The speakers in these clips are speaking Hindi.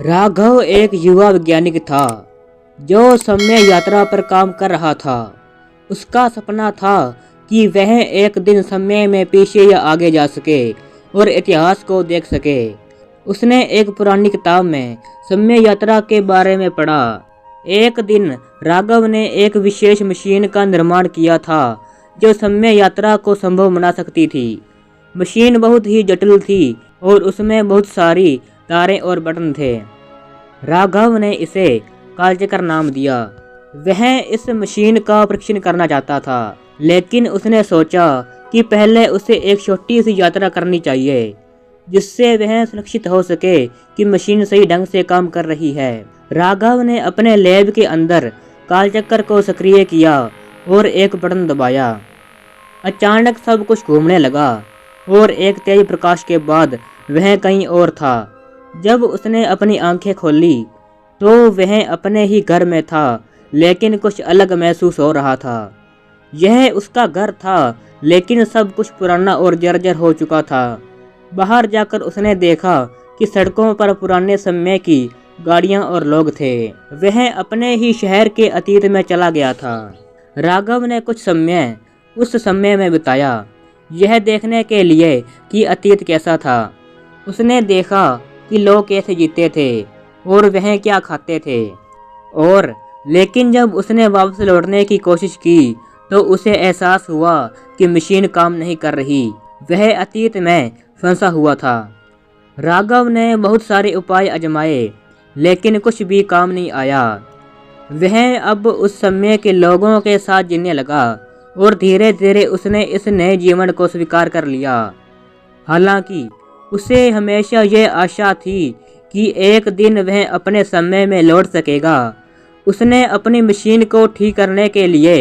राघव एक युवा वैज्ञानिक था जो समय यात्रा पर काम कर रहा था। उसका सपना था कि वह एक दिन समय में पीछे या आगे जा सके और इतिहास को देख सके। उसने एक पुरानी किताब में समय यात्रा के बारे में पढ़ा। एक दिन राघव ने एक विशेष मशीन का निर्माण किया था जो समय यात्रा को संभव बना सकती थी। मशीन बहुत ही जटिल थी और उसमें बहुत सारी तारें और बटन थे। राघव ने इसे कालचक्र नाम दिया। वह इस मशीन का परीक्षण करना चाहता था, लेकिन उसने सोचा कि पहले उसे एक छोटी सी यात्रा करनी चाहिए जिससे वह सुनिश्चित हो सके कि मशीन सही ढंग से काम कर रही है। राघव ने अपने लैब के अंदर कालचक्र को सक्रिय किया और एक बटन दबाया। अचानक सब कुछ घूमने लगा और एक तेज प्रकाश के बाद वह कहीं और था। जब उसने अपनी आंखें खोली तो वह अपने ही घर में था, लेकिन कुछ अलग महसूस हो रहा था। यह उसका घर था, लेकिन सब कुछ पुराना और जर्जर हो चुका था। बाहर जाकर उसने देखा कि सड़कों पर पुराने समय की गाड़ियां और लोग थे। वह अपने ही शहर के अतीत में चला गया था। राघव ने कुछ समय उस समय में बिताया, यह देखने के लिए कि अतीत कैसा था। उसने देखा कि लोग कैसे जीते थे और वह क्या खाते थे। लेकिन जब उसने वापस लौटने की कोशिश की तो उसे एहसास हुआ कि मशीन काम नहीं कर रही। वह अतीत में फंसा हुआ था। राघव ने बहुत सारे उपाय आजमाए, लेकिन कुछ भी काम नहीं आया। वह अब उस समय के लोगों के साथ जीने लगा और धीरे धीरे उसने इस नए जीवन को स्वीकार कर लिया। हालांकि उसे हमेशा यह आशा थी कि एक दिन वह अपने समय में लौट सकेगा। उसने अपनी मशीन को ठीक करने के लिए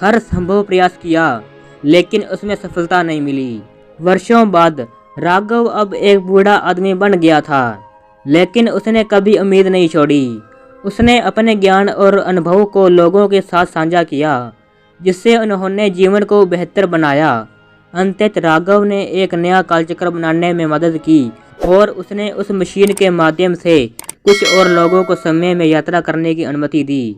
हर संभव प्रयास किया, लेकिन उसमें सफलता नहीं मिली। वर्षों बाद राघव अब एक बूढ़ा आदमी बन गया था, लेकिन उसने कभी उम्मीद नहीं छोड़ी। उसने अपने ज्ञान और अनुभव को लोगों के साथ साझा किया, जिससे उन्होंने जीवन को बेहतर बनाया। अंततः राघव ने एक नया कालचक्र बनाने में मदद की और उसने उस मशीन के माध्यम से कुछ और लोगों को समय में यात्रा करने की अनुमति दी।